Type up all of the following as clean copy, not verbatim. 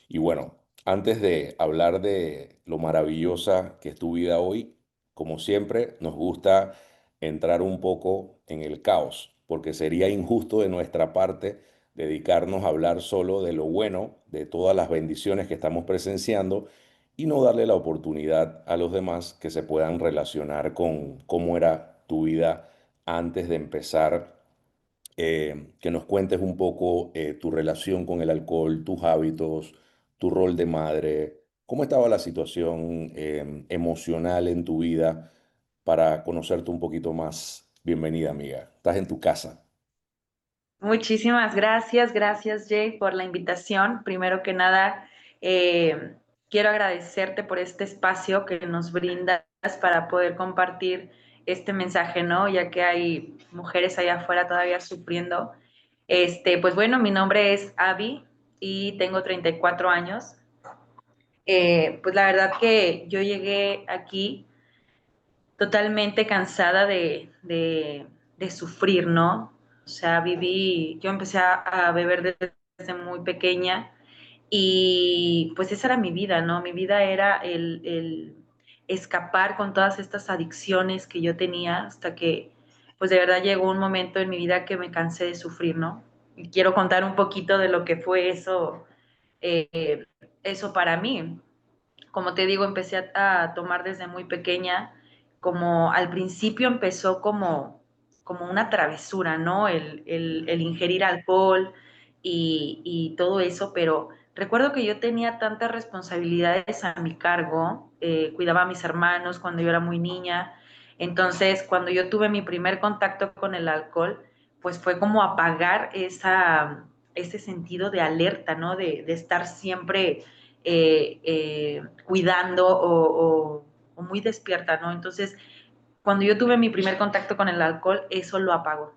Y bueno, antes de hablar de lo maravillosa que es tu vida hoy, como siempre, nos gusta entrar un poco en el caos, porque sería injusto de nuestra parte dedicarnos a hablar solo de lo bueno, de todas las bendiciones que estamos presenciando y no darle la oportunidad a los demás que se puedan relacionar con cómo era tu vida antes de empezar, que nos cuentes un poco tu relación con el alcohol, tus hábitos, tu rol de madre, cómo estaba la situación emocional en tu vida para conocerte un poquito más. Bienvenida, amiga. Estás en tu casa. Muchísimas gracias, gracias Jay por la invitación. Primero que nada, quiero agradecerte por este espacio que nos brindas para poder compartir este mensaje, ¿no? Ya que hay mujeres allá afuera todavía sufriendo. Pues bueno, mi nombre es Abby y tengo 34 años. Pues la verdad que yo llegué aquí totalmente cansada de sufrir, ¿no? O sea, yo empecé a beber desde muy pequeña y pues esa era mi vida, ¿no? Mi vida era el escapar con todas estas adicciones que yo tenía hasta que pues de verdad llegó un momento en mi vida que me cansé de sufrir, ¿no? Y quiero contar un poquito de lo que fue eh, eso para mí. Como te digo, empecé a tomar desde muy pequeña, como al principio empezó como una travesura, ¿no? El ingerir alcohol y todo eso, pero recuerdo que yo tenía tantas responsabilidades a mi cargo, cuidaba a mis hermanos cuando yo era muy niña, entonces cuando yo tuve mi primer contacto con el alcohol, pues fue como apagar ese sentido de alerta, ¿no? De estar siempre cuidando o muy despierta, ¿no? Entonces, cuando yo tuve mi primer contacto con el alcohol, eso lo apagó.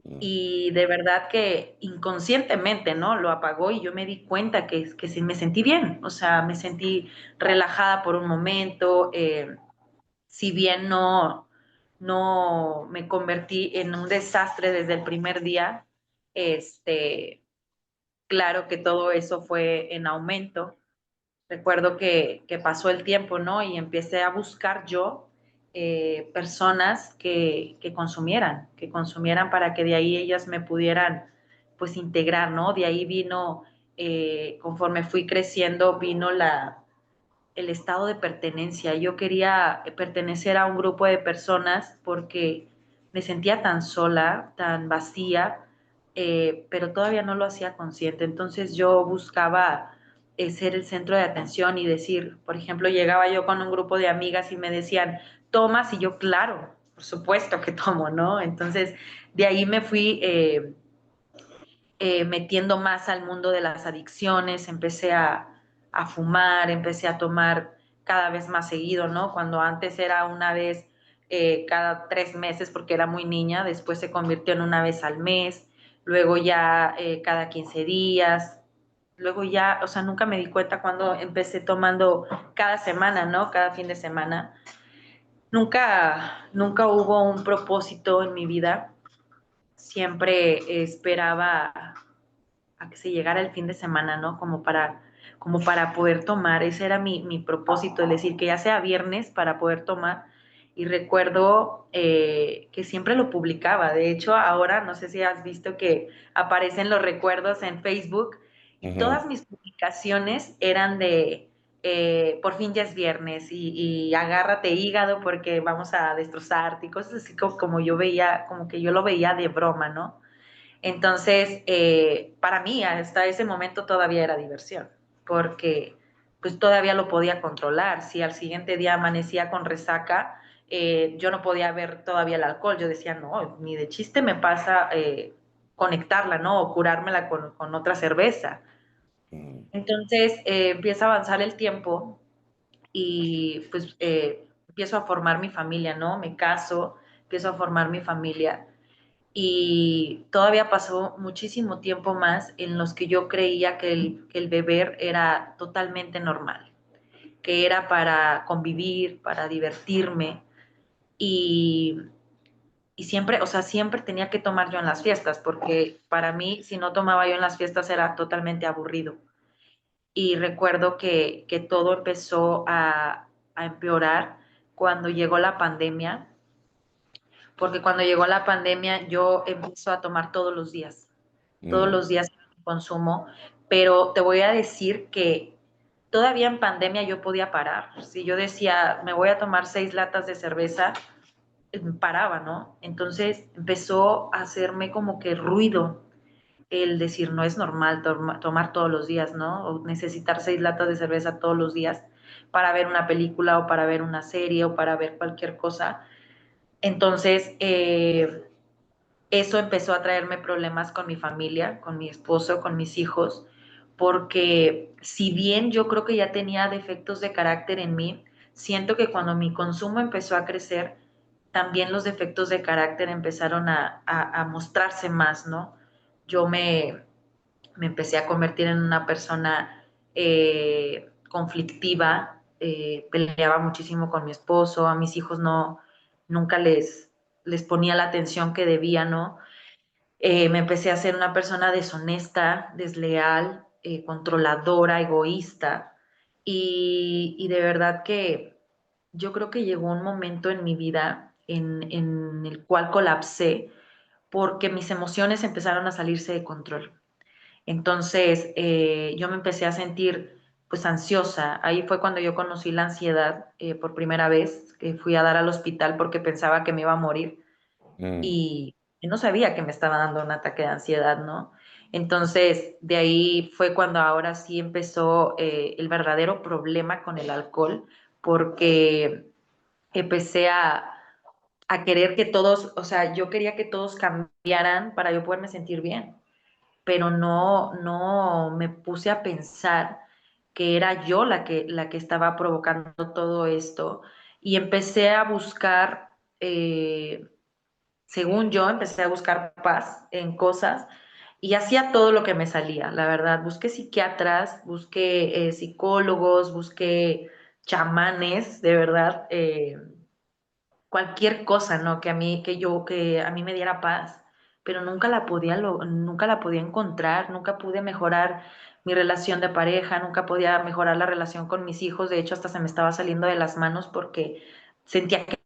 Mm. Y de verdad que inconscientemente, ¿no? Lo apagó y yo me di cuenta que sí, me sentí bien, o sea, me sentí relajada por un momento, si bien no me convertí en un desastre desde el primer día, este, claro que todo eso fue en aumento. Recuerdo que pasó el tiempo, ¿no? Y empecé a buscar yo personas que consumieran para que de ahí ellas me pudieran, pues, integrar, ¿no? De ahí vino, conforme fui creciendo, vino el estado de pertenencia. Yo quería pertenecer a un grupo de personas porque me sentía tan sola, tan vacía, pero todavía no lo hacía consciente. Entonces yo buscaba ser el centro de atención y decir, por ejemplo, llegaba yo con un grupo de amigas y me decían, ¿tomas? Y yo, claro, por supuesto que tomo, ¿no? Entonces de ahí me fui metiendo más al mundo de las adicciones, empecé a fumar, empecé a tomar cada vez más seguido, ¿no? Cuando antes era una vez cada 3 meses porque era muy niña, después se convirtió en una vez al mes, luego ya cada 15 días, luego ya, o sea, nunca me di cuenta cuando empecé tomando cada semana, ¿no? Cada fin de semana. Nunca hubo un propósito en mi vida, siempre esperaba a que se llegara el fin de semana, ¿no? Como para poder tomar. Ese era mi propósito, es decir, que ya sea viernes para poder tomar. Y recuerdo que siempre lo publicaba. De hecho, ahora no sé si has visto que aparecen los recuerdos en Facebook y Ujú. todas mis publicaciones eran de por fin ya es viernes y agárrate hígado porque vamos a destrozarte y cosas así como yo veía, como que yo lo veía de broma, ¿no? Entonces, para mí, hasta ese momento todavía era diversión, porque pues todavía lo podía controlar. Si al siguiente día amanecía con resaca, yo no podía ver todavía el alcohol. Yo decía, no, ni de chiste me pasa conectarla, ¿no? O curármela con otra cerveza. Mm. Entonces, empieza a avanzar el tiempo y pues empiezo a formar mi familia, ¿no? Me caso, empiezo a formar mi familia y todavía pasó muchísimo tiempo más en los que yo creía que el beber era totalmente normal, que era para convivir, para divertirme y, y siempre, o sea, siempre tenía que tomar yo en las fiestas, porque para mí si no tomaba yo en las fiestas era totalmente aburrido. y recuerdo que todo empezó a empeorar cuando llegó la pandemia, porque cuando llegó la pandemia yo empecé a tomar todos Mm, los días consumo, pero te voy a decir que todavía en pandemia yo podía parar. Si yo decía, me voy a tomar 6 latas de cerveza, paraba, ¿no? Entonces empezó a hacerme como que ruido el decir, no es normal tomar todos los días, ¿no? O necesitar 6 latas de cerveza todos los días para ver una película o para ver una serie o para ver cualquier cosa. Entonces, eso empezó a traerme problemas con mi familia, con mi esposo, con mis hijos, porque si bien yo creo que ya tenía defectos de carácter en mí, siento que cuando mi consumo empezó a crecer, también los defectos de carácter empezaron a mostrarse más, ¿no? Yo me empecé a convertir en una persona conflictiva, peleaba muchísimo con mi esposo, a mis hijos nunca les ponía la atención que debía, ¿no? Me empecé a ser una persona deshonesta, desleal, controladora, egoísta. Y de verdad que yo creo que llegó un momento en mi vida en el cual colapsé porque mis emociones empezaron a salirse de control. Entonces, yo me empecé a sentir pues ansiosa. Ahí fue cuando yo conocí la ansiedad por primera vez, que fui a dar al hospital porque pensaba que me iba a morir mm. y no sabía que me estaba dando un ataque de ansiedad, ¿no? Entonces, de ahí fue cuando ahora sí empezó el verdadero problema con el alcohol, porque empecé a querer que todos, o sea, yo quería que todos cambiaran para yo poderme sentir bien, pero no me puse a pensar que era yo la que estaba provocando todo esto y empecé a buscar según yo, empecé a buscar paz en cosas y hacía todo lo que me salía, la verdad. Busqué psiquiatras, busqué psicólogos, busqué chamanes, de verdad, cualquier cosa, ¿no? Que a mí me diera paz, pero nunca la podía encontrar, nunca pude mejorar mi relación de pareja, nunca podía mejorar la relación con mis hijos. De hecho, hasta se me estaba saliendo de las manos porque sentía que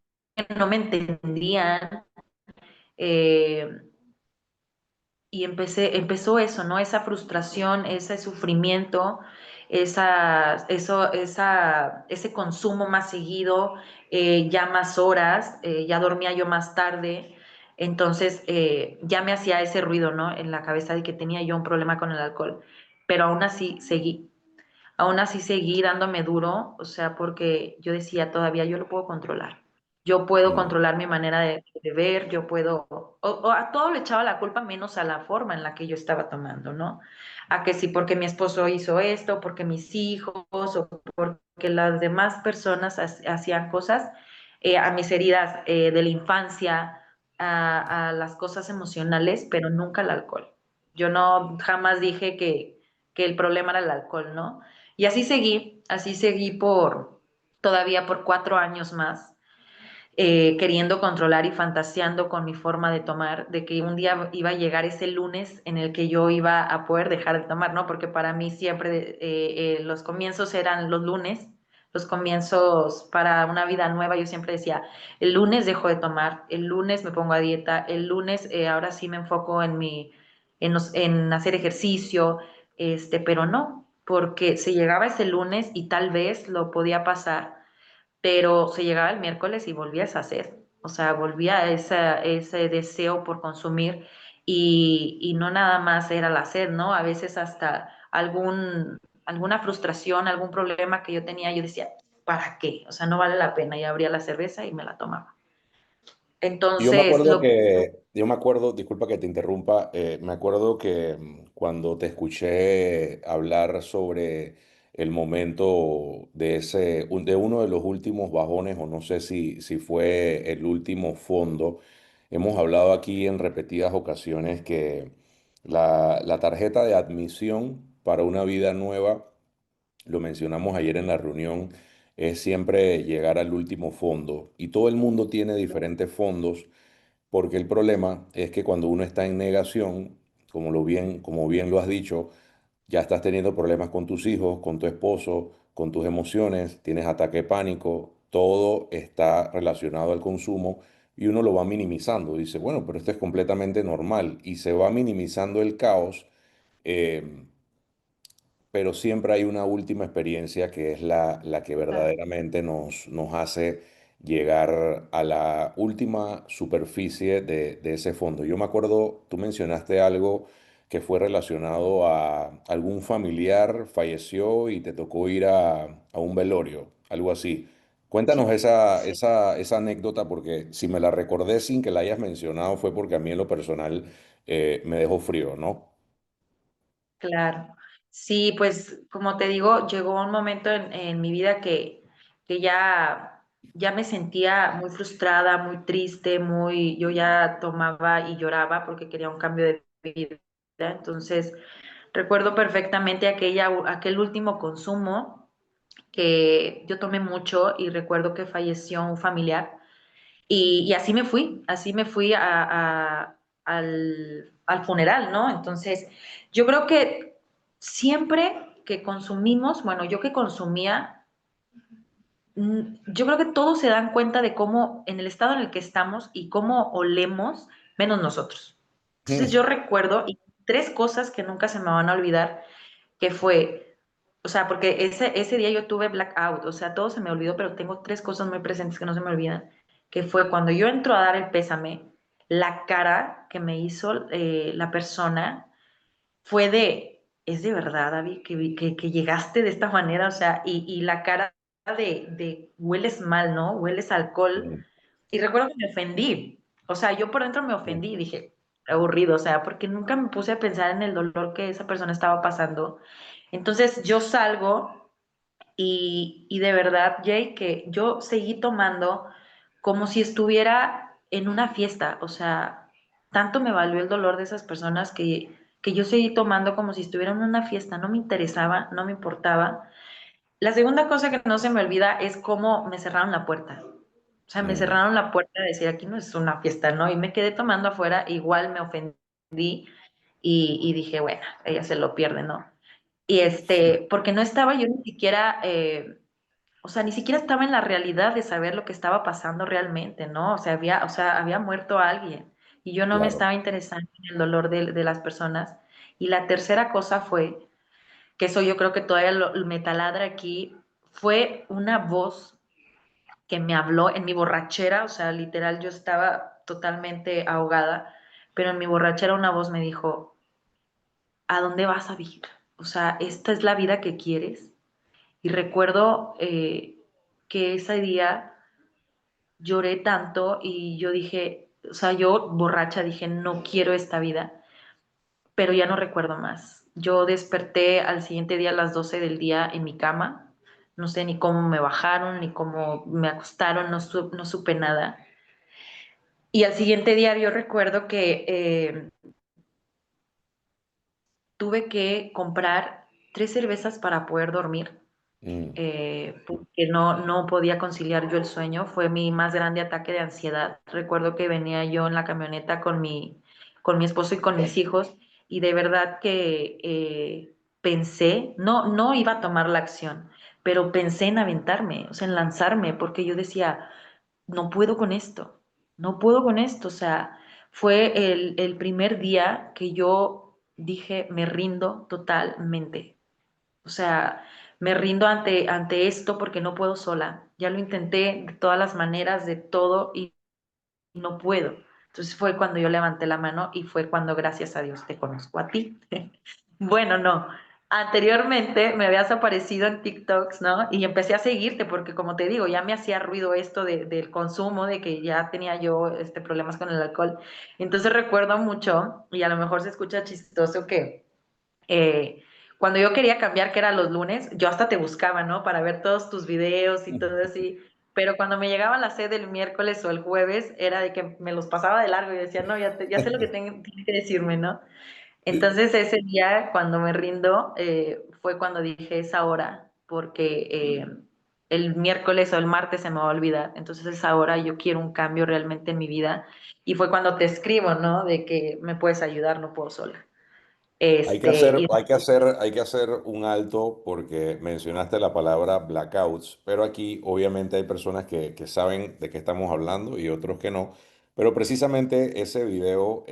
no me entendían. Eh, y empezó eso, ¿no? Esa frustración, ese sufrimiento, ese consumo más seguido, ya más horas, ya dormía yo más tarde, entonces ya me hacía ese ruido, ¿no? En la cabeza de que tenía yo un problema con el alcohol, pero aún así seguí dándome duro, o sea, porque yo decía, todavía yo lo puedo controlar. Yo puedo Mm. controlar mi manera de ver, yo puedo, o a todo le echaba la culpa menos a la forma en la que yo estaba tomando, ¿no? A que sí, porque mi esposo hizo esto, porque mis hijos, o porque las demás personas hacían cosas, a mis heridas de la infancia, a las cosas emocionales, pero nunca al alcohol. Yo no jamás dije que el problema era el alcohol, ¿no? Y así seguí todavía por 4 años más, queriendo controlar y fantaseando con mi forma de tomar, de que un día iba a llegar ese lunes en el que yo iba a poder dejar de tomar, ¿no? Porque para mí siempre los comienzos eran los lunes, los comienzos para una vida nueva, yo siempre decía, el lunes dejo de tomar, el lunes me pongo a dieta, el lunes ahora sí me enfoco en hacer ejercicio, pero no, porque se llegaba ese lunes y tal vez lo podía pasar, pero se llegaba el miércoles y volvías a hacer, o sea, volvía a ese deseo por consumir y no nada más era la sed, ¿no? A veces hasta alguna frustración, algún problema que yo tenía, yo decía, ¿para qué? O sea, no vale la pena y abría la cerveza y me la tomaba. Entonces, Yo me acuerdo, disculpa que te interrumpa, me acuerdo que cuando te escuché hablar sobre el momento de de uno de los últimos bajones, o no sé si fue el último fondo, hemos hablado aquí en repetidas ocasiones que la tarjeta de admisión para una vida nueva, lo mencionamos ayer en la reunión, es siempre llegar al último fondo y todo el mundo tiene diferentes fondos porque el problema es que cuando uno está en negación, como bien lo has dicho, ya estás teniendo problemas con tus hijos, con tu esposo, con tus emociones, tienes ataque de pánico, todo está relacionado al consumo y uno lo va minimizando. Dice, bueno, pero esto es completamente normal y se va minimizando el caos. eh, pero siempre hay una última experiencia que es la que Claro. verdaderamente nos hace llegar a la última superficie de ese fondo. Yo me acuerdo, tú mencionaste algo que fue relacionado a algún familiar falleció y te tocó ir a un velorio, algo así. Cuéntanos Sí, sí. esa anécdota porque si me la recordé sin que la hayas mencionado fue porque a mí en lo personal me dejó frío, ¿no? Claro. Sí, pues como te digo, llegó un momento en mi vida que ya me sentía muy frustrada, muy triste, yo ya tomaba y lloraba porque quería un cambio de vida. Entonces, recuerdo perfectamente aquel último consumo que yo tomé mucho y recuerdo que falleció un familiar. Y así me fui al funeral, ¿no? Entonces, yo creo que siempre que consumimos, bueno, yo que consumía, yo creo que todos se dan cuenta de cómo, en el estado en el que estamos y cómo olemos, menos nosotros. Entonces, yo recuerdo y tres cosas que nunca se me van a olvidar, que fue, o sea, porque ese día yo tuve blackout, o sea, todo se me olvidó, pero tengo tres cosas muy presentes que no se me olvidan, que fue cuando yo entro a dar el pésame, la cara que me hizo la persona fue es de verdad, David, que llegaste de esta manera, o sea, y la cara hueles mal, ¿no? Hueles a alcohol. Y recuerdo que me ofendí, o sea, yo por dentro me ofendí y dije, aburrido, o sea, porque nunca me puse a pensar en el dolor que esa persona estaba pasando. Entonces yo salgo y de verdad, Jay, que yo seguí tomando como si estuviera en una fiesta, o sea, tanto me valió el dolor de esas personas que yo seguí tomando como si estuviera en una fiesta, no me interesaba, no me importaba. La segunda cosa que no se me olvida es cómo me cerraron la puerta. O sea, me Mm, cerraron la puerta de decir, aquí no es una fiesta, ¿no? Y me quedé tomando afuera, igual me ofendí y dije, bueno, ella se lo pierde, ¿no? Y porque no estaba yo ni siquiera, o sea, ni siquiera estaba en la realidad de saber lo que estaba pasando realmente, ¿no? O sea, había muerto alguien y yo no me claro. estaba interesando en el dolor de las personas. Y la tercera cosa fue, que eso yo creo que todavía me taladra aquí, fue una voz que me habló en mi borrachera, o sea, literal yo estaba totalmente ahogada, pero en mi borrachera una voz me dijo, ¿a dónde vas a vivir? O sea, ¿esta es la vida que quieres? Y recuerdo que ese día lloré tanto y yo dije, o sea, yo borracha dije, no quiero esta vida, pero ya no recuerdo más. Yo desperté al siguiente día a las 12 del día en mi cama, no sé ni cómo me bajaron, ni cómo me acostaron, no supe nada. Y al siguiente día yo recuerdo que tuve que comprar 3 cervezas para poder dormir, Mm, porque no podía conciliar yo el sueño. Fue mi más grande ataque de ansiedad. Recuerdo que venía yo en la camioneta con mi esposo y con mis hijos y de verdad que pensé, no iba a tomar la acción, pero pensé en aventarme, o sea, en lanzarme, porque yo decía, no puedo con esto, no puedo con esto. O sea, fue el primer día que yo dije, me rindo totalmente. O sea, me rindo ante esto porque no puedo sola. Ya lo intenté de todas las maneras, de todo, y no puedo. Entonces fue cuando yo levanté la mano y fue cuando, gracias a Dios, te conozco a ti. Bueno, no. Anteriormente me habías aparecido en TikToks, ¿no? Y empecé a seguirte porque, como te digo, ya me hacía ruido esto del consumo, de que ya tenía yo problemas con el alcohol. Entonces recuerdo mucho, y a lo mejor se escucha chistoso que eh, cuando yo quería cambiar, que era los lunes, yo hasta te buscaba, ¿no? Para ver todos tus videos y todo así. Pero cuando me llegaba la sed el miércoles o el jueves, era de que me los pasaba de largo y decía, no, ya sé lo que tiene que decirme, ¿no? sí, Entonces ese día, cuando me rindo, fue cuando dije, es ahora, porque el miércoles o el martes se me va a olvidar. Entonces es ahora, yo quiero un cambio realmente en mi vida. Y fue cuando te escribo, ¿no? De que me puedes ayudar, no puedo sola. Y hay que hacer un alto porque mencionaste la palabra blackouts, pero aquí obviamente hay personas que saben de qué estamos hablando y otros que no. Pero precisamente ese video,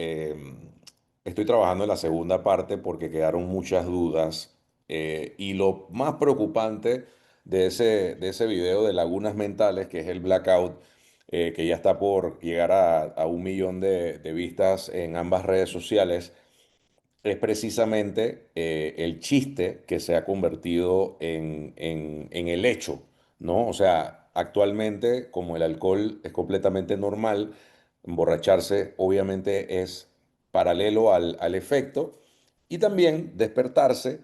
estoy trabajando en la segunda parte porque quedaron muchas dudas, y lo más preocupante de ese video de lagunas mentales, que es el blackout, que ya está por llegar a 1 millón de vistas en ambas redes sociales, es precisamente el chiste que se ha convertido en el hecho, ¿no? O sea, actualmente, como el alcohol es completamente normal, emborracharse obviamente es paralelo al efecto, y también despertarse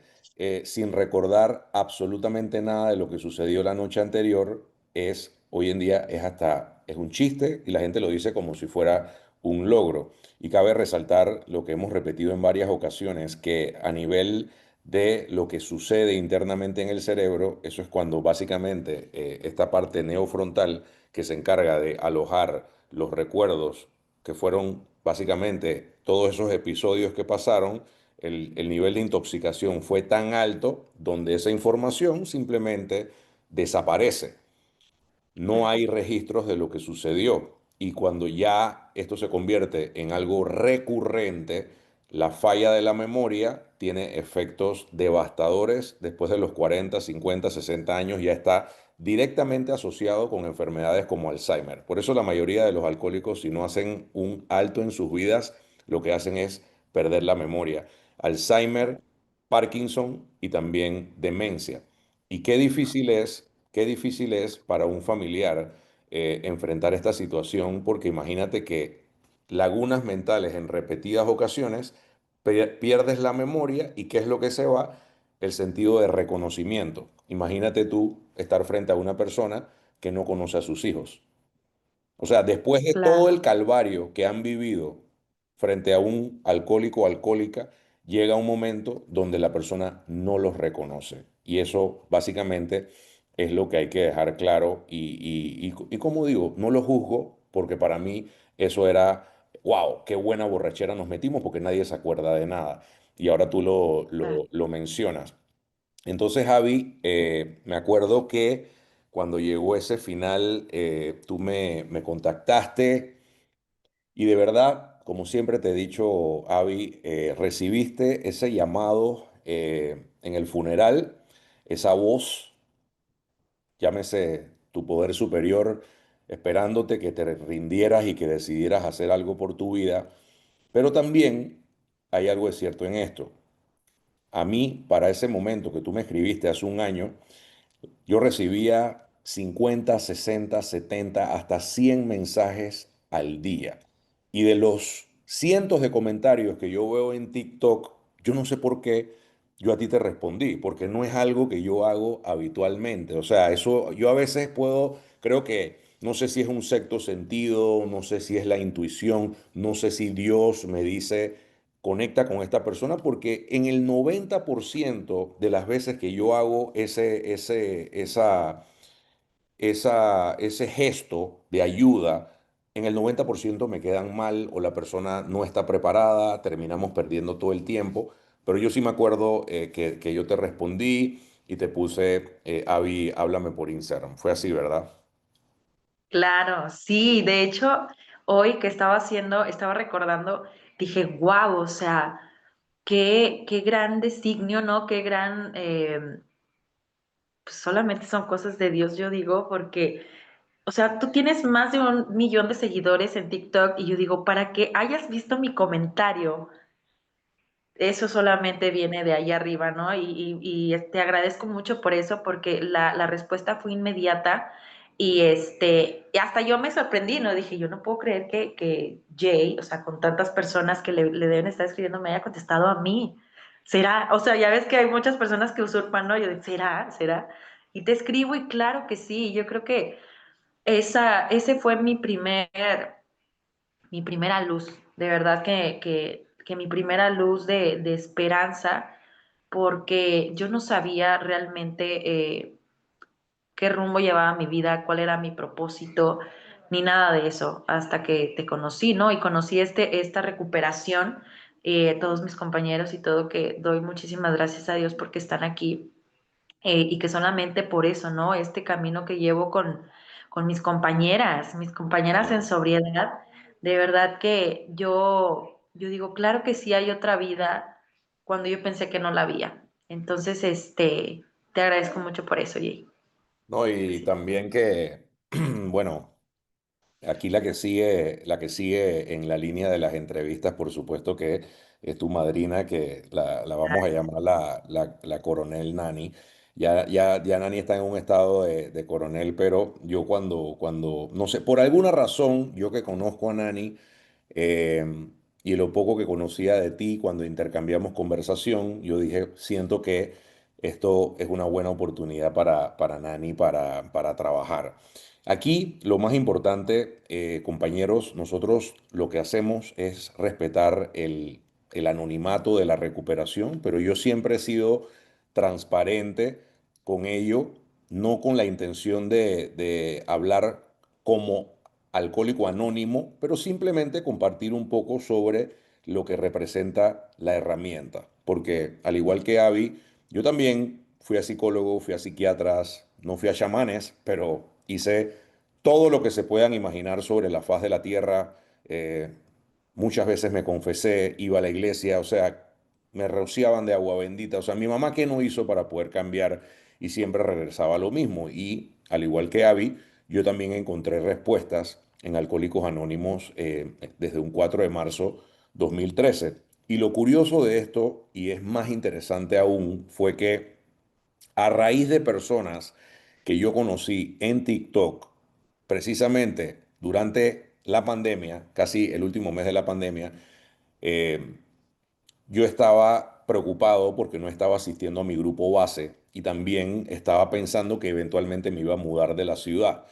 sin recordar absolutamente nada de lo que sucedió la noche anterior es, hoy en día, es un chiste y la gente lo dice como si fuera un logro. Y cabe resaltar lo que hemos repetido en varias ocasiones, que a nivel de lo que sucede internamente en el cerebro, eso es cuando básicamente esta parte neofrontal que se encarga de alojar los recuerdos, que fueron básicamente todos esos episodios que pasaron, el nivel de intoxicación fue tan alto donde esa información simplemente desaparece. No hay registros de lo que sucedió. Y cuando ya esto se convierte en algo recurrente, la falla de la memoria tiene efectos devastadores después de los 40, 50, 60 años, ya está directamente asociado con enfermedades como Alzheimer. Por eso la mayoría de los alcohólicos, si no hacen un alto en sus vidas, lo que hacen es perder la memoria. Alzheimer, Parkinson y también demencia. Y qué difícil es para un familiar enfrentar esta situación, porque imagínate que lagunas mentales en repetidas ocasiones, pierdes la memoria y ¿qué es lo que se va? El sentido de reconocimiento. Imagínate tú estar frente a una persona que no conoce a sus hijos. O sea, después de todo el claro, calvario que han vivido frente a un alcohólico o alcohólica, llega un momento donde la persona no los reconoce. Y eso básicamente es lo que hay que dejar claro. Y como digo, no lo juzgo porque para mí eso era, wow, qué buena borrachera nos metimos porque nadie se acuerda de nada. Y ahora tú claro. lo mencionas. Entonces, Javi, me acuerdo que cuando llegó ese final, tú me contactaste y de verdad, como siempre te he dicho, Javi, recibiste ese llamado en el funeral, esa voz, llámese tu poder superior, esperándote que te rindieras y que decidieras hacer algo por tu vida. Pero también hay algo de cierto en esto. A mí, para ese momento que tú me escribiste hace 1 año, yo recibía 50, 60, 70, hasta 100 mensajes al día. Y de los cientos de comentarios que yo veo en TikTok, yo no sé por qué yo a ti te respondí, porque no es algo que yo hago habitualmente. O sea, eso yo a veces puedo, creo que, no sé si es un sexto sentido, no sé si es la intuición, no sé si Dios me dice, conecta con esta persona, porque en el 90% de las veces que yo hago ese gesto de ayuda, en el 90% me quedan mal o la persona no está preparada, terminamos perdiendo todo el tiempo. Pero yo sí me acuerdo que yo te respondí y te puse, Avi, háblame por Instagram. Fue así, ¿verdad? Claro, sí, de hecho, hoy que estaba haciendo, estaba recordando, dije, wow, o sea, qué gran designio, ¿no? Qué gran, pues solamente son cosas de Dios, yo digo, porque, o sea, tú tienes más de 1 millón de seguidores en TikTok y yo digo, para que hayas visto mi comentario, eso solamente viene de ahí arriba, ¿no? Te agradezco mucho por eso, porque la respuesta fue inmediata y hasta yo me sorprendí, ¿no? Dije, yo no puedo creer que Jay, o sea, con tantas personas que le deben estar escribiendo, me haya contestado a mí. ¿Será? O sea, ya ves que hay muchas personas que usurpan, ¿no? Yo digo, ¿será? ¿Será? Y te escribo y claro que sí, yo creo que ese fue mi primera luz, de verdad que mi primera luz de esperanza, porque yo no sabía realmente qué rumbo llevaba mi vida, cuál era mi propósito, ni nada de eso, hasta que te conocí, ¿no? Y conocí esta recuperación todos mis compañeros y todo, que doy muchísimas gracias a Dios porque están aquí y que solamente por eso, ¿no? Este camino que llevo con mis compañeras en Claro. sobriedad, de verdad que yo digo, claro que sí hay otra vida cuando yo pensé que no la había. Entonces, te agradezco mucho por eso, Jay. No, y Sí. también que, bueno, aquí la que sigue en la línea de las entrevistas, por supuesto que es tu madrina, que la vamos a llamar la coronel Nani. Ya Nani está en un estado de coronel, pero yo no sé, por alguna razón, yo que conozco a Nani, y lo poco que conocía de ti cuando intercambiamos conversación, yo dije, siento que esto es una buena oportunidad para Nani para trabajar. Aquí lo más importante, compañeros, nosotros lo que hacemos es respetar el anonimato de la recuperación, pero yo siempre he sido transparente con ello, no con la intención de hablar como alcohólico anónimo, pero simplemente compartir un poco sobre lo que representa la herramienta. Porque al igual que Avi, yo también fui a psicólogo, fui a psiquiatras, no fui a chamanes, pero hice todo lo que se puedan imaginar sobre la faz de la tierra. Muchas veces me confesé, iba a la iglesia, o sea, me rociaban de agua bendita. O sea, mi mamá, ¿qué no hizo para poder cambiar? Y siempre regresaba a lo mismo. Y al igual que Abby, yo también encontré respuestas en Alcohólicos Anónimos desde un 4 de marzo 2013. Y lo curioso de esto, y es más interesante aún, fue que a raíz de personas que yo conocí en TikTok, precisamente durante la pandemia, casi el último mes de la pandemia, eh, yo estaba preocupado porque no estaba asistiendo a mi grupo base y también estaba pensando que eventualmente me iba a mudar de la ciudad.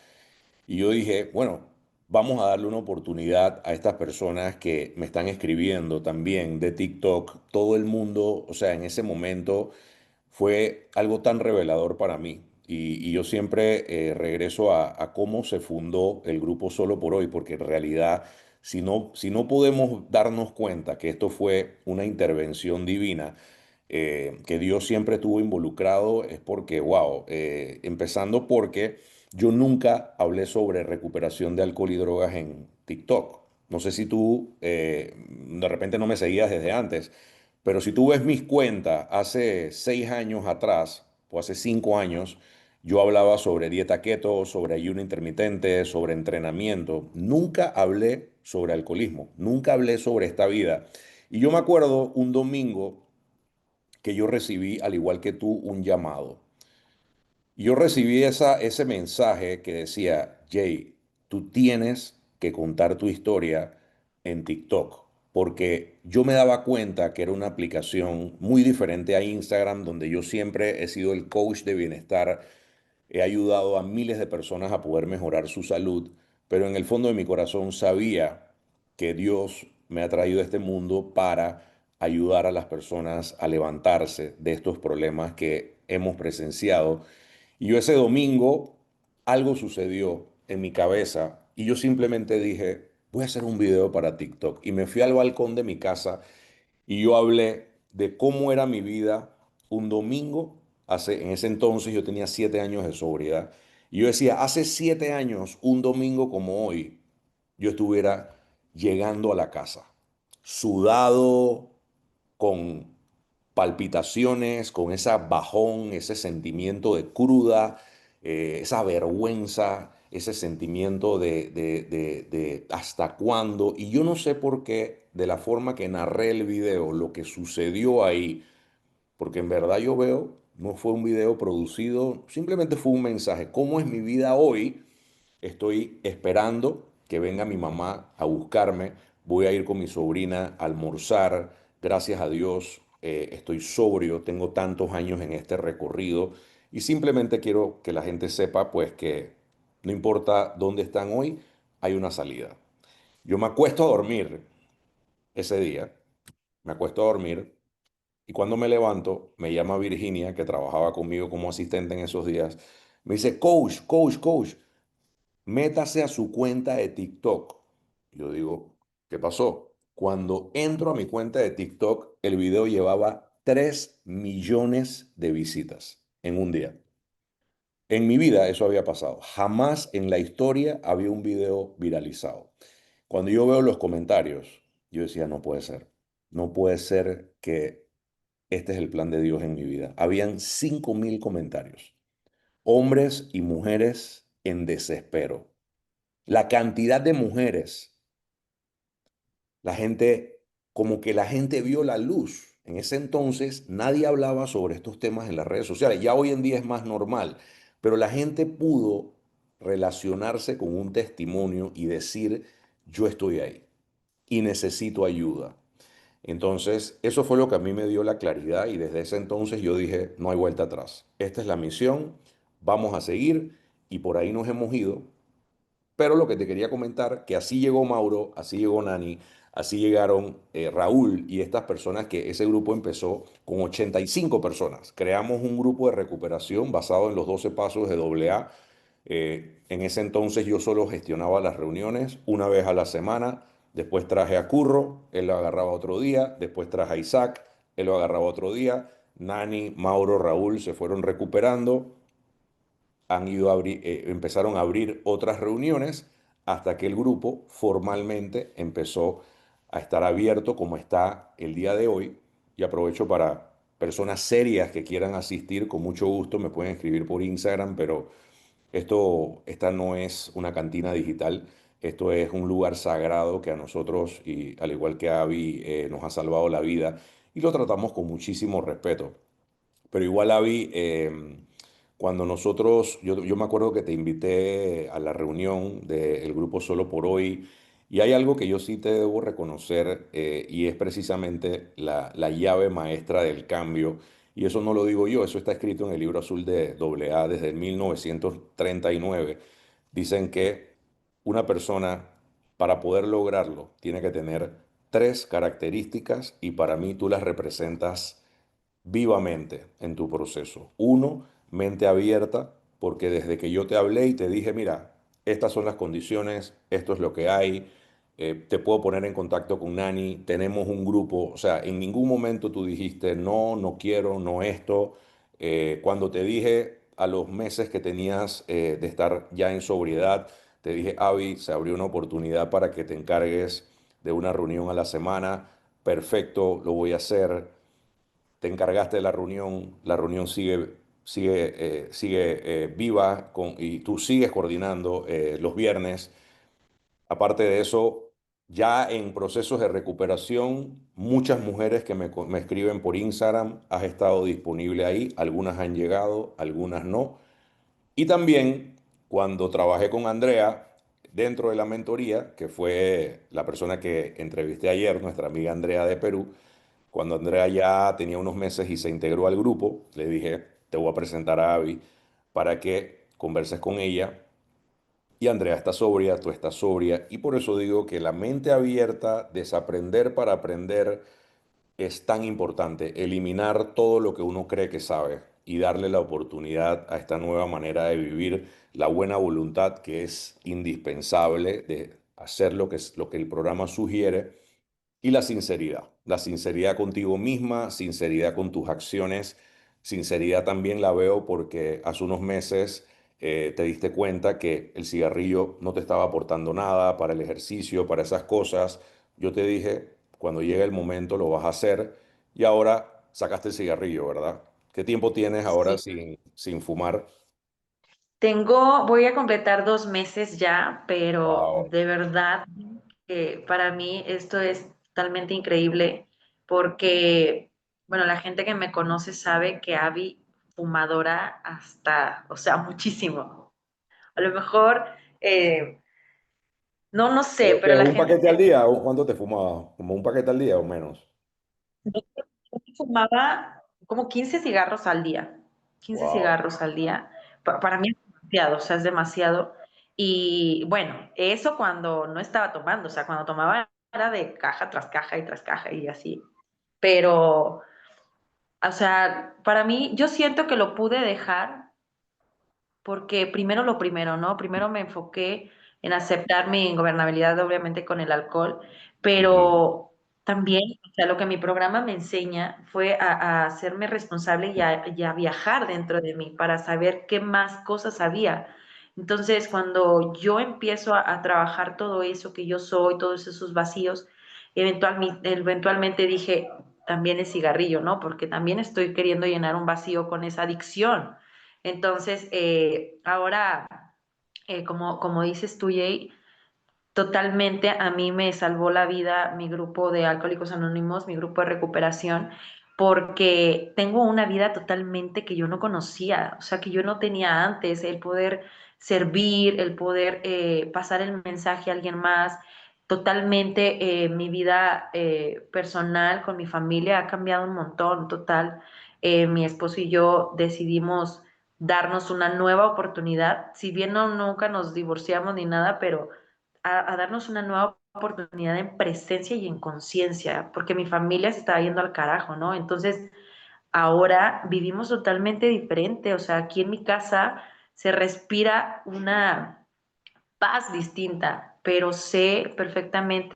Y yo dije, bueno, vamos a darle una oportunidad a estas personas que me están escribiendo también de TikTok. Todo el mundo, o sea, en ese momento fue algo tan revelador para mí. Y yo siempre regreso a cómo se fundó el grupo Solo por Hoy, porque en realidad, si no podemos darnos cuenta que esto fue una intervención divina, que Dios siempre estuvo involucrado, es porque, wow, empezando porque yo nunca hablé sobre recuperación de alcohol y drogas en TikTok. No sé si tú de repente no me seguías desde antes, pero si tú ves mis cuentas hace 6 años atrás o hace 5 años, yo hablaba sobre dieta keto, sobre ayuno intermitente, sobre entrenamiento. Nunca hablé sobre alcoholismo, nunca hablé sobre esta vida. Y yo me acuerdo un domingo que yo recibí, al igual que tú, un llamado. Yo recibí ese mensaje que decía, Jay, tú tienes que contar tu historia en TikTok, porque yo me daba cuenta que era una aplicación muy diferente a Instagram, donde yo siempre he sido el coach de bienestar. He ayudado a miles de personas a poder mejorar su salud, pero en el fondo de mi corazón sabía que Dios me ha traído a este mundo para ayudar a las personas a levantarse de estos problemas que hemos presenciado. Y yo ese domingo algo sucedió en mi cabeza y yo simplemente dije, voy a hacer un video para TikTok. Y me fui al balcón de mi casa y yo hablé de cómo era mi vida un domingo. En ese entonces yo tenía 7 años de sobriedad. Y yo decía, hace 7 años, un domingo como hoy, yo estuviera llegando a la casa, sudado, con palpitaciones, con esa bajón, ese sentimiento de cruda, esa vergüenza, ese sentimiento de hasta cuándo. Y yo no sé por qué, de la forma que narré el video, lo que sucedió ahí, porque en verdad yo veo, no fue un video producido, simplemente fue un mensaje. ¿Cómo es mi vida hoy? Estoy esperando que venga mi mamá a buscarme. Voy a ir con mi sobrina a almorzar. Gracias a Dios, estoy sobrio. Tengo tantos años en este recorrido. Y simplemente quiero que la gente sepa, pues, que no importa dónde están hoy, hay una salida. Yo me acuesto a dormir ese día. Me acuesto a dormir. Y cuando me levanto, me llama Virginia, que trabajaba conmigo como asistente en esos días. Me dice, coach, coach, coach, métase a su cuenta de TikTok. Yo digo, ¿qué pasó? Cuando entro a mi cuenta de TikTok, el video llevaba 3 millones de visitas en un día. En mi vida eso había pasado. Jamás en la historia había un video viralizado. Cuando yo veo los comentarios, yo decía, no puede ser. No puede ser que este es el plan de Dios en mi vida. Habían 5.000 comentarios. Hombres y mujeres en desespero. La cantidad de mujeres, la gente, como que la gente vio la luz. En ese entonces nadie hablaba sobre estos temas en las redes sociales. Ya hoy en día es más normal, pero la gente pudo relacionarse con un testimonio y decir, yo estoy ahí y necesito ayuda. Entonces, eso fue lo que a mí me dio la claridad y desde ese entonces yo dije, no hay vuelta atrás. Esta es la misión, vamos a seguir y por ahí nos hemos ido. Pero lo que te quería comentar, que así llegó Mauro, así llegó Nani, así llegaron Raúl y estas personas que ese grupo empezó con 85 personas. Creamos un grupo de recuperación basado en los 12 pasos de AA. En ese entonces yo solo gestionaba las reuniones una vez a la semana. Después traje a Curro, él lo agarraba otro día. Después traje a Isaac, él lo agarraba otro día. Nani, Mauro, Raúl se fueron recuperando, empezaron a abrir otras reuniones hasta que el grupo formalmente empezó a estar abierto como está el día de hoy. Y aprovecho para personas serias que quieran asistir, con mucho gusto me pueden escribir por Instagram, pero esta no es una cantina digital, esto es un lugar sagrado que a nosotros, y al igual que a Avi, nos ha salvado la vida y lo tratamos con muchísimo respeto. Pero igual, Avi, cuando nosotros, yo me acuerdo que te invité a la reunión del grupo Solo por Hoy, y hay algo que yo sí te debo reconocer, y es precisamente la llave maestra del cambio. Y eso no lo digo yo, eso está escrito en el libro azul de AA desde 1939. Dicen que una persona, para poder lograrlo, tiene que tener tres características y para mí tú las representas vivamente en tu proceso. Uno, mente abierta, porque desde que yo te hablé y te dije, mira, estas son las condiciones, esto es lo que hay, te puedo poner en contacto con Nani, tenemos un grupo, o sea, en ningún momento tú dijiste, no, no quiero, no esto. Cuando te dije a los meses que tenías de estar ya en sobriedad, te dije, Avi, se abrió una oportunidad para que te encargues de una reunión a la semana, perfecto, lo voy a hacer. Te encargaste de la reunión sigue viva y tú sigues coordinando los viernes. Aparte de eso, ya en procesos de recuperación, muchas mujeres que me escriben por Instagram, has estado disponible ahí, algunas han llegado, algunas no. Y también cuando trabajé con Andrea dentro de la mentoría, que fue la persona que entrevisté ayer, nuestra amiga Andrea de Perú, cuando Andrea ya tenía unos meses y se integró al grupo, le dije, te voy a presentar a Abby para que converses con ella. Y Andrea está sobria, tú estás sobria. Y por eso digo que la mente abierta, desaprender para aprender, es tan importante. Eliminar todo lo que uno cree que sabe y darle la oportunidad a esta nueva manera de vivir, la buena voluntad que es indispensable de hacer lo que el programa sugiere y la sinceridad contigo misma, sinceridad con tus acciones, sinceridad también la veo porque hace unos meses te diste cuenta que el cigarrillo no te estaba aportando nada para el ejercicio, para esas cosas. Yo te dije, cuando llegue el momento lo vas a hacer y ahora sacaste el cigarrillo, ¿verdad? ¿Qué tiempo tienes ahora Sí. sin fumar? Voy a completar 2 meses ya, pero Wow. de verdad que para mí esto es totalmente increíble porque, bueno, la gente que me conoce sabe que Abby fumadora hasta, o sea, muchísimo. A lo mejor, no, no sé, pero ¿Qué, la un gente paquete al día? ¿O cuánto te fumabas? ¿Como un paquete al día o menos? fumaba como 15 cigarros al día, 15 Wow. cigarros al día. Para mí es demasiado, o sea, es demasiado. Y bueno, eso cuando no estaba tomando, o sea, cuando tomaba era de caja tras caja y tras caja y así. Pero, o sea, para mí, yo siento que lo pude dejar porque primero lo primero, ¿no? Primero me enfoqué en aceptar mi ingobernabilidad, obviamente, con el alcohol, Ujú. pero también, o sea, lo que mi programa me enseña fue a hacerme responsable y a viajar dentro de mí para saber qué más cosas había. Entonces, cuando yo empiezo a trabajar todo eso que yo soy, todos esos vacíos, eventualmente dije, también es cigarrillo, ¿no? Porque también estoy queriendo llenar un vacío con esa adicción. Entonces, ahora, como dices tú, Jay, totalmente, a mí me salvó la vida mi grupo de Alcohólicos Anónimos, mi grupo de recuperación, porque tengo una vida totalmente que yo no conocía, o sea, que yo no tenía antes, el poder servir, el poder pasar el mensaje a alguien más. Totalmente mi vida personal con mi familia ha cambiado un montón, total. Mi esposo y yo decidimos darnos una nueva oportunidad, si bien no nunca nos divorciamos ni nada, pero a darnos una nueva oportunidad en presencia y en conciencia, porque mi familia se estaba yendo al carajo, ¿no? Entonces, ahora vivimos totalmente diferente, o sea, aquí en mi casa se respira una paz distinta, pero sé perfectamente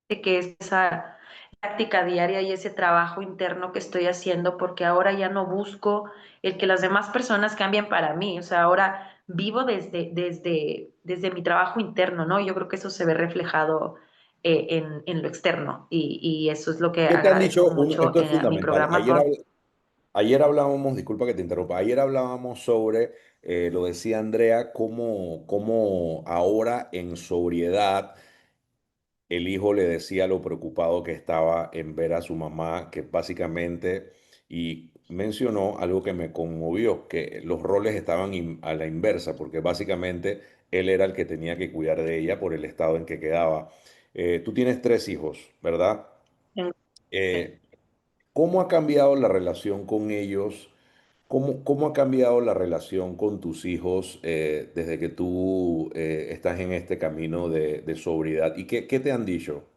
que es esa práctica diaria y ese trabajo interno que estoy haciendo, porque ahora ya no busco el que las demás personas cambien para mí, o sea, ahora vivo desde mi trabajo interno, ¿no? Yo creo que eso se ve reflejado en lo externo y eso es lo que ¿Qué te han agradezco dicho? mucho Esto es a mi fundamental. programa con... Ayer hablábamos, disculpa que te interrumpa, ayer hablábamos sobre, lo decía Andrea, cómo ahora en sobriedad el hijo le decía lo preocupado que estaba en ver a su mamá, que básicamente, y mencionó algo que me conmovió, que los roles estaban a la inversa, porque básicamente él era el que tenía que cuidar de ella por el estado en que quedaba. Tú tienes tres hijos, ¿verdad? Eh, ¿Cómo ha cambiado la relación con ellos? ¿Cómo ha cambiado la relación con tus hijos desde que tú estás en este camino de sobriedad? ¿Y qué te han dicho?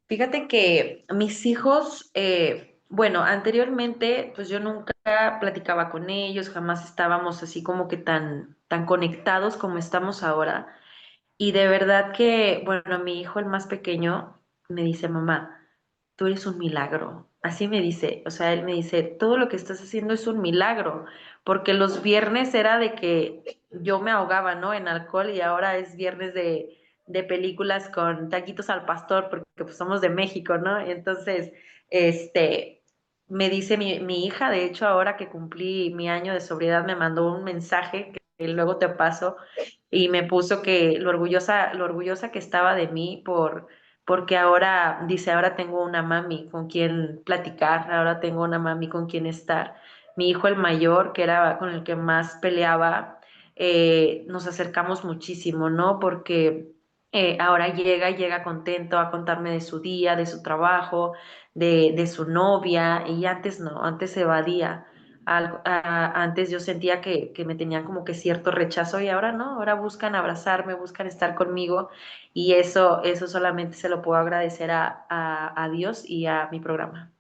Fíjate que mis hijos, bueno, anteriormente, pues yo nunca platicaba con ellos, jamás estábamos así como que tan conectados como estamos ahora. Y de verdad que, bueno, mi hijo, el más pequeño, me dice, mamá, tú eres un milagro. Así me dice, o sea, él me dice, todo lo que estás haciendo es un milagro, porque los viernes era de que yo me ahogaba, ¿no? En alcohol y ahora es viernes de películas con taquitos al pastor, porque pues somos de México, ¿no? Entonces, este, me dice mi hija, de hecho, ahora que cumplí mi año de sobriedad, me mandó un mensaje que luego te paso y me puso que lo orgullosa que estaba de mí porque ahora, dice, ahora tengo una mami con quien platicar, ahora tengo una mami con quien estar. Mi hijo el mayor, que era con el que más peleaba, nos acercamos muchísimo, ¿no? Porque ahora llega contento a contarme de su día, de su trabajo, de su novia, y antes no, antes se evadía. Antes yo sentía que me tenían como que cierto rechazo y ahora no, ahora buscan abrazarme, buscan estar conmigo y eso solamente se lo puedo agradecer a Dios y a mi programa,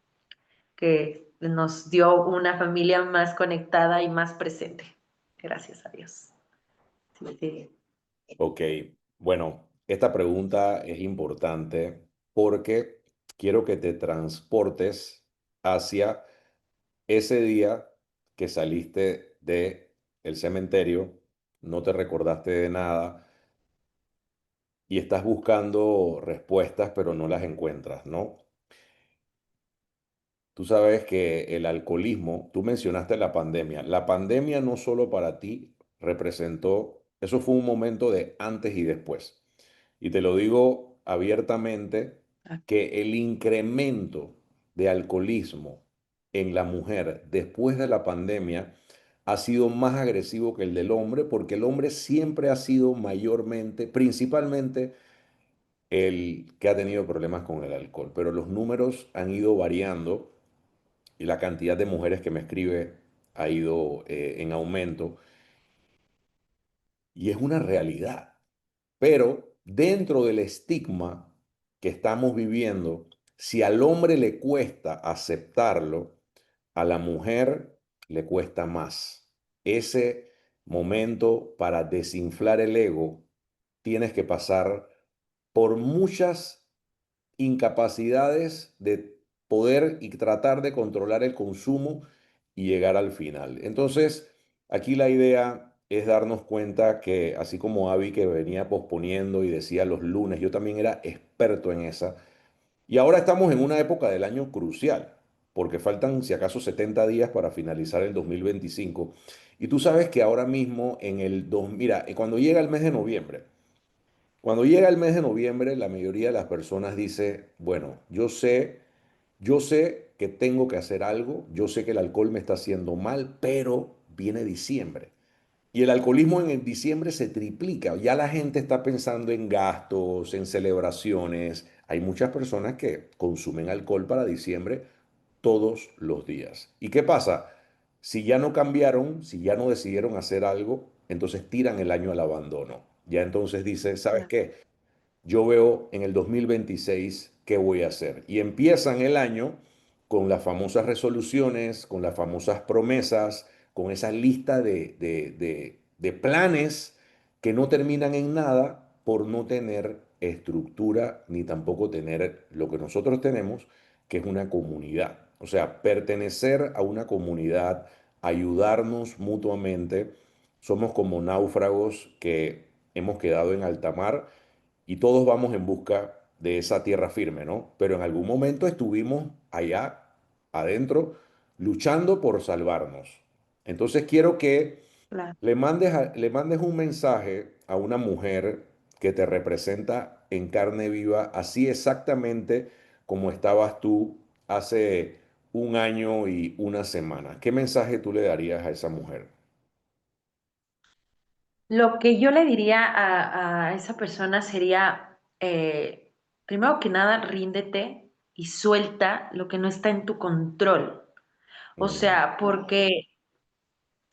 que nos dio una familia más conectada y más presente. Gracias a Dios. Sí, sí. Ok, bueno, esta pregunta es importante porque quiero que te transportes hacia ese día que saliste de el cementerio, no te recordaste de nada y estás buscando respuestas, pero no las encuentras, ¿no? Tú sabes que el alcoholismo, tú mencionaste la pandemia no solo para ti representó, eso fue un momento de antes y después. Y te lo digo abiertamente, que el incremento de alcoholismo en la mujer después de la pandemia ha sido más agresivo que el del hombre, porque el hombre siempre ha sido mayormente, principalmente, el que ha tenido problemas con el alcohol, pero los números han ido variando y la cantidad de mujeres que me escribe ha ido en aumento y es una realidad. Pero dentro del estigma que estamos viviendo, si al hombre le cuesta aceptarlo, a la mujer le cuesta más. Ese momento para desinflar el ego, tienes que pasar por muchas incapacidades de poder y tratar de controlar el consumo y llegar al final. Entonces, aquí la idea es darnos cuenta que así como Avi que venía posponiendo y decía los lunes, yo también era experto en esa, y ahora estamos en una época del año crucial, porque faltan si acaso 70 días para finalizar el 2025. Y tú sabes que ahora mismo en el 2, mira, cuando llega el mes de noviembre, cuando llega el mes de noviembre, la mayoría de las personas dice, bueno, yo sé que tengo que hacer algo, yo sé que el alcohol me está haciendo mal, pero viene diciembre. Y el alcoholismo en el diciembre se triplica. Ya la gente está pensando en gastos, en celebraciones. Hay muchas personas que consumen alcohol para diciembre todos los días. ¿Y qué pasa? Si ya no cambiaron, si ya no decidieron hacer algo, entonces tiran el año al abandono. Ya entonces dice, ¿sabes Claro, qué? Yo veo en el 2026 qué voy a hacer. Y empiezan el año con las famosas resoluciones, con las famosas promesas, con esa lista de planes que no terminan en nada por no tener estructura ni tampoco tener lo que nosotros tenemos, que es una comunidad. O sea, pertenecer a una comunidad, ayudarnos mutuamente. Somos como náufragos que hemos quedado en alta mar y todos vamos en busca de esa tierra firme, ¿no? Pero en algún momento estuvimos allá adentro luchando por salvarnos. Entonces quiero que claro. le mandes un mensaje a una mujer que te representa en carne viva, así exactamente como estabas tú hace un año y una semana. ¿Qué mensaje tú le darías a esa mujer? Lo que yo le diría a esa persona sería, primero que nada, ríndete y suelta lo que no está en tu control. O Mm, sea, porque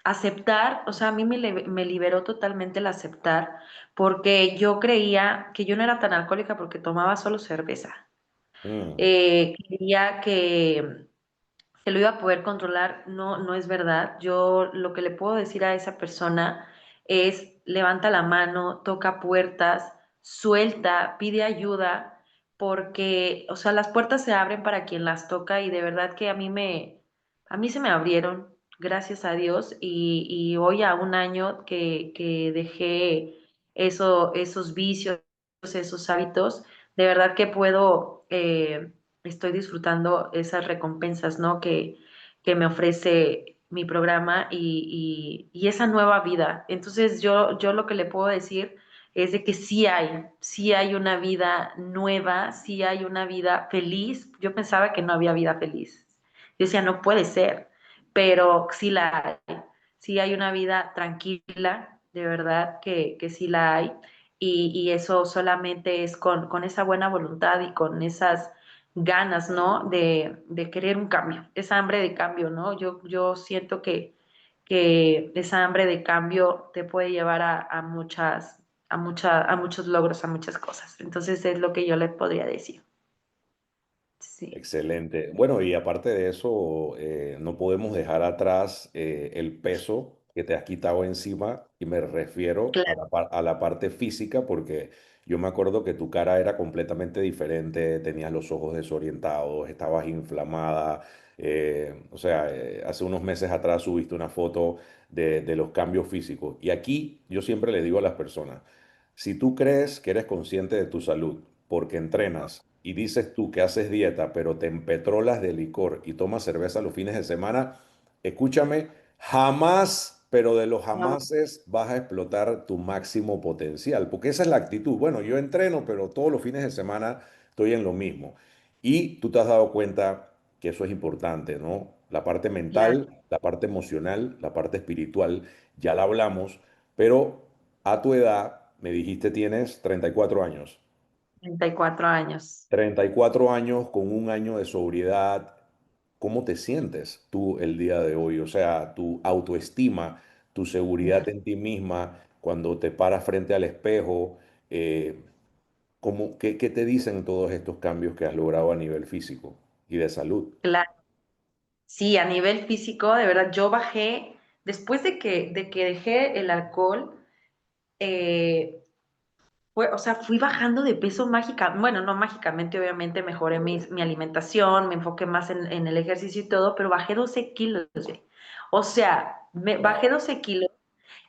aceptar, o sea, a mí me liberó totalmente el aceptar, porque yo creía que yo no era tan alcohólica porque tomaba solo cerveza. mm, Creía que lo iba a poder controlar, no, no es verdad. Yo lo que le puedo decir a esa persona es levanta la mano, toca puertas, suelta, pide ayuda, porque, o sea, las puertas se abren para quien las toca y de verdad que a mí se me abrieron, gracias a Dios, y hoy a un año que dejé esos vicios, esos hábitos, de verdad que puedo, estoy disfrutando esas recompensas, ¿no? Que me ofrece mi programa y esa nueva vida. Entonces yo lo que le puedo decir es de que sí hay una vida nueva, sí hay una vida feliz. Yo pensaba que no había vida feliz. Yo decía, no puede ser, pero sí la hay. Sí hay una vida tranquila, de verdad que sí la hay. Y eso solamente es con esa buena voluntad y con esas ganas, ¿no? De querer un cambio, esa hambre de cambio, ¿no? Yo siento que esa hambre de cambio te puede llevar a muchos logros, a muchas cosas. Entonces es lo que yo le podría decir. Sí, excelente. Bueno, y aparte de eso, no podemos dejar atrás el peso que te has quitado encima, y me refiero a claro, a la parte física, porque yo me acuerdo que tu cara era completamente diferente, tenías los ojos desorientados, estabas inflamada. O sea, hace unos meses atrás subiste una foto de los cambios físicos. Y aquí yo siempre le digo a las personas, si tú crees que eres consciente de tu salud porque entrenas y dices tú que haces dieta, pero te empetrolas de licor y tomas cerveza los fines de semana, escúchame, jamás, pero de los no, jamases vas a explotar tu máximo potencial, porque esa es la actitud. Bueno, yo entreno, pero todos los fines de semana estoy en lo mismo. Y tú te has dado cuenta que eso es importante, ¿no? La parte claro, mental, la parte emocional, la parte espiritual, ya la hablamos, pero a tu edad, me dijiste, tienes 34 años. 34 años. 34 años con un año de sobriedad. ¿Cómo te sientes tú el día de hoy? O sea, tu autoestima, tu seguridad en ti misma, cuando te paras frente al espejo, eh, qué te dicen todos estos cambios que has logrado a nivel físico y de salud? Claro. Sí, a nivel físico, de verdad, yo bajé, después de que dejé el alcohol, eh, o sea, fui bajando de peso mágica, bueno, no mágicamente, obviamente mejoré mi alimentación, me enfoqué más en el ejercicio y todo, pero bajé 12 kilos, güey. O sea, bajé Wow. 12 kilos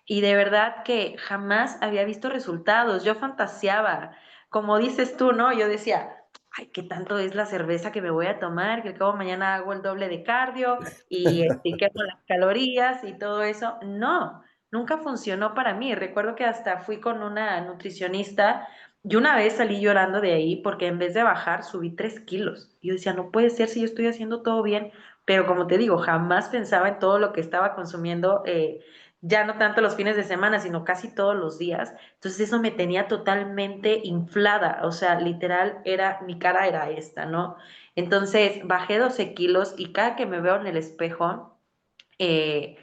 y de verdad que jamás había visto resultados. Yo fantaseaba, como dices tú, ¿no? Yo decía, ay, ¿qué tanto es la cerveza que me voy a tomar? Que al cabo mañana hago el doble de cardio y quemo las calorías y todo eso. No, nunca funcionó para mí. Recuerdo que hasta fui con una nutricionista y una vez salí llorando de ahí porque en vez de bajar subí 3 kilos. Y yo decía, no puede ser si yo estoy haciendo todo bien. Pero como te digo, jamás pensaba en todo lo que estaba consumiendo. Ya no tanto los fines de semana, sino casi todos los días. Entonces eso me tenía totalmente inflada, o sea, literal era, mi cara era esta, ¿no? Entonces bajé 12 kilos y cada que me veo en el espejo, eh,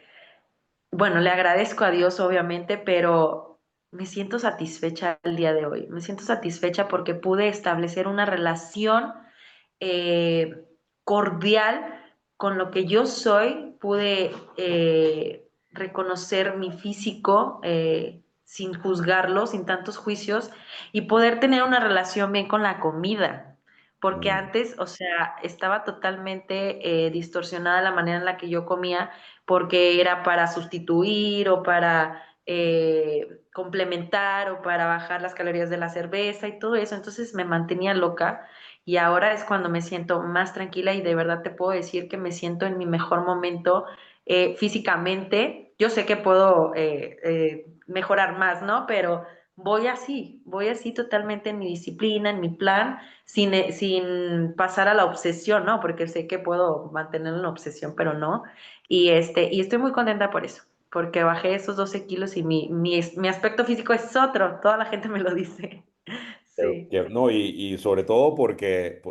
bueno, le agradezco a Dios obviamente, pero me siento satisfecha el día de hoy. Me siento satisfecha porque pude establecer una relación eh, cordial con lo que yo soy, pude reconocer mi físico sin juzgarlo, sin tantos juicios, y poder tener una relación bien con la comida. Porque Mm. antes, o sea, estaba totalmente distorsionada la manera en la que yo comía, porque era para sustituir o para complementar o para bajar las calorías de la cerveza y todo eso. Entonces me mantenía loca y ahora es cuando me siento más tranquila y de verdad te puedo decir que me siento en mi mejor momento físicamente. Yo sé que puedo mejorar más, ¿no? Pero voy así totalmente en mi disciplina, en mi plan, sin pasar a la obsesión, ¿no? Porque sé que puedo mantener una obsesión, pero no. Y estoy muy contenta por eso, porque bajé esos 12 kilos y mi aspecto físico es otro, toda la gente me lo dice. Sí. No, y sobre todo porque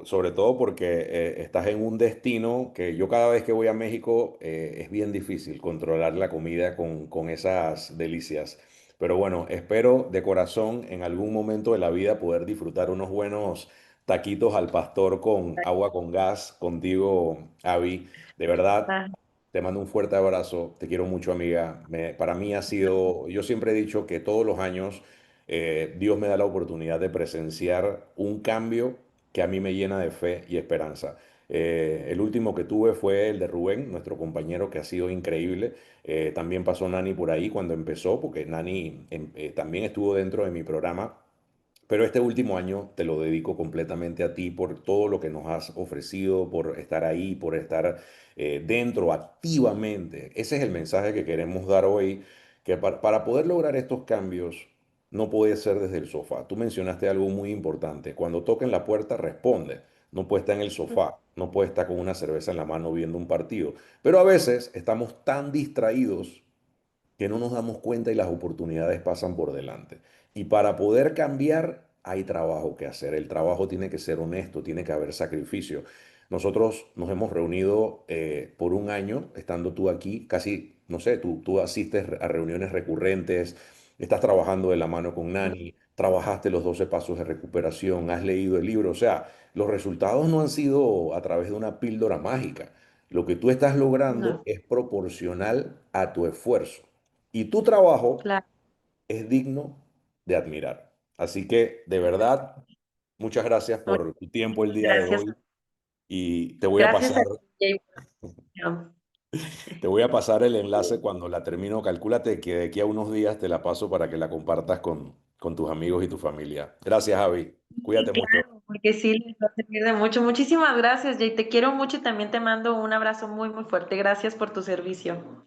estás en un destino que yo cada vez que voy a México es bien difícil controlar la comida con esas delicias. Pero bueno, espero de corazón en algún momento de la vida poder disfrutar unos buenos taquitos al pastor con agua con gas contigo, Avi. De verdad, Ah, te mando un fuerte abrazo. Te quiero mucho, amiga. Para mí ha sido, yo siempre he dicho que todos los años Dios me da la oportunidad de presenciar un cambio que a mí me llena de fe y esperanza. El último que tuve fue el de Rubén, nuestro compañero, que ha sido increíble. También pasó Nani por ahí cuando empezó, porque Nani también estuvo dentro de mi programa. Pero este último año te lo dedico completamente a ti por todo lo que nos has ofrecido, por estar ahí, por estar dentro activamente. Ese es el mensaje que queremos dar hoy, que para poder lograr estos cambios no puede ser desde el sofá. Tú mencionaste algo muy importante. Cuando toquen la puerta, responde. No puede estar en el sofá, no puede estar con una cerveza en la mano viendo un partido. Pero a veces estamos tan distraídos que no nos damos cuenta y las oportunidades pasan por delante. Y para poder cambiar hay trabajo que hacer. El trabajo tiene que ser honesto, tiene que haber sacrificio. Nosotros nos hemos reunido por un año, estando tú aquí, casi, no sé, tú asistes a reuniones recurrentes, estás trabajando de la mano con Nani, trabajaste los 12 pasos de recuperación, has leído el libro, o sea, los resultados no han sido a través de una píldora mágica. Lo que tú estás logrando no, es proporcional a tu esfuerzo. Y tu trabajo claro. es digno de admirar. Así que, de verdad, muchas gracias por tu tiempo el día de Gracias. hoy y Gracias a ti. te voy a pasar el enlace cuando la termino. Calcúlate que de aquí a unos días te la paso para que la compartas con tus amigos y tu familia. Gracias, Javi. Sí, Cuídate mucho. claro, porque sí, les va a servir de mucho. Muchísimas gracias, Jay. Te quiero mucho y también te mando un abrazo muy, muy fuerte. Gracias por tu servicio.